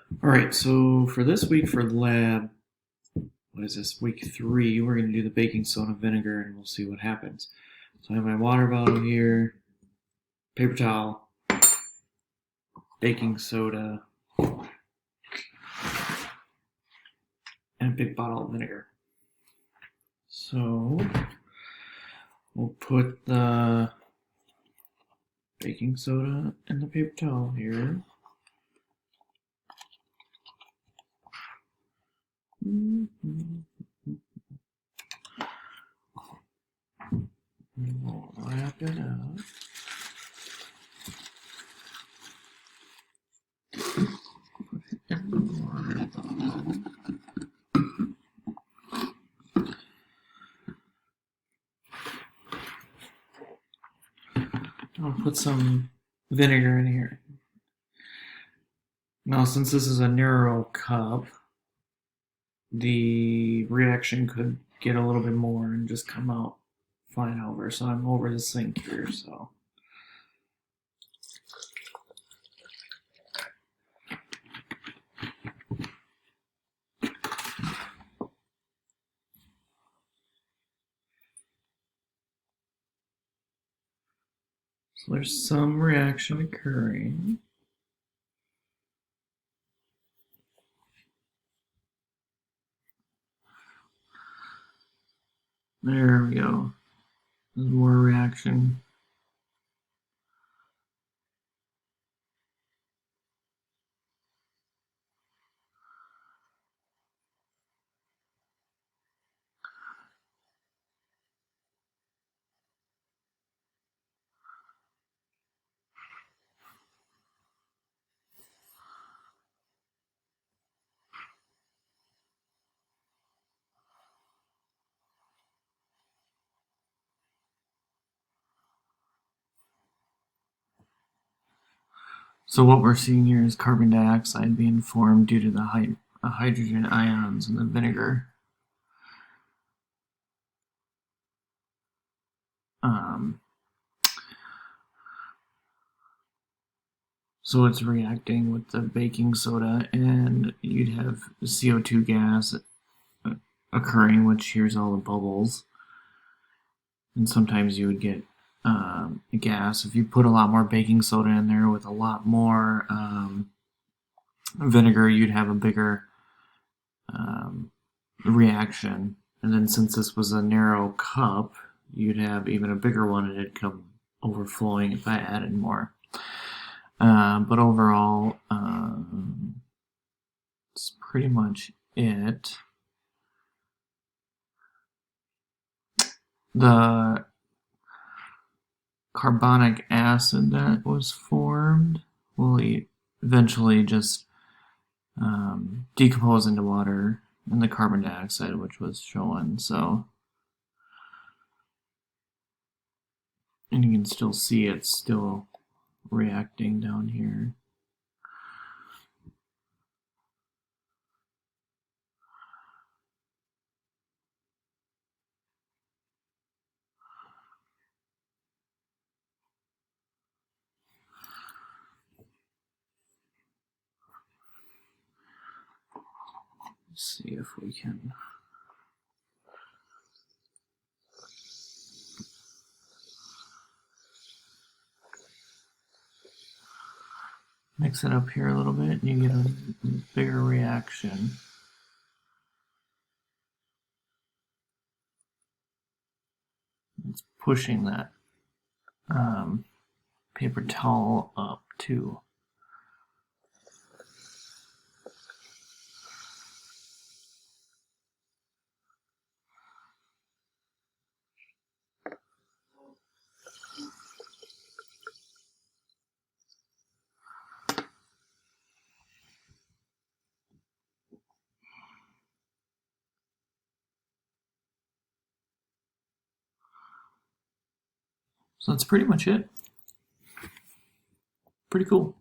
All right, so for this week for lab, what is this, week 3, we're going to do the baking soda vinegar and we'll see what happens. So I have my water bottle here, paper towel, baking soda, and a big bottle of vinegar. So we'll put the baking soda in the paper towel here. We'll wrap it up. Put it in the water bottle. I'll put some vinegar in here. Now, since this is a narrow cup, the reaction could get a little bit more and just come out fine over. So I'm over the sink here, so. So there's some reaction occurring. There we go. There's more reaction. So what we're seeing here is carbon dioxide being formed due to the hydrogen ions in the vinegar. So it's reacting with the baking soda, and you'd have CO2 gas occurring, which here's all the bubbles. And sometimes you would get gas. If you put a lot more baking soda in there with a lot more vinegar, you'd have a bigger reaction. And then since this was a narrow cup, you'd have even a bigger one, and it'd come overflowing if I added more. But overall, that's pretty much it. The carbonic acid that was formed will eventually just decompose into water, and the carbon dioxide, which was shown. So, and you can still see it's still reacting down here. Let's see if we can. Mix it up here a little bit, and you get a bigger reaction. It's pushing that paper towel up too. So that's pretty much it. Pretty cool.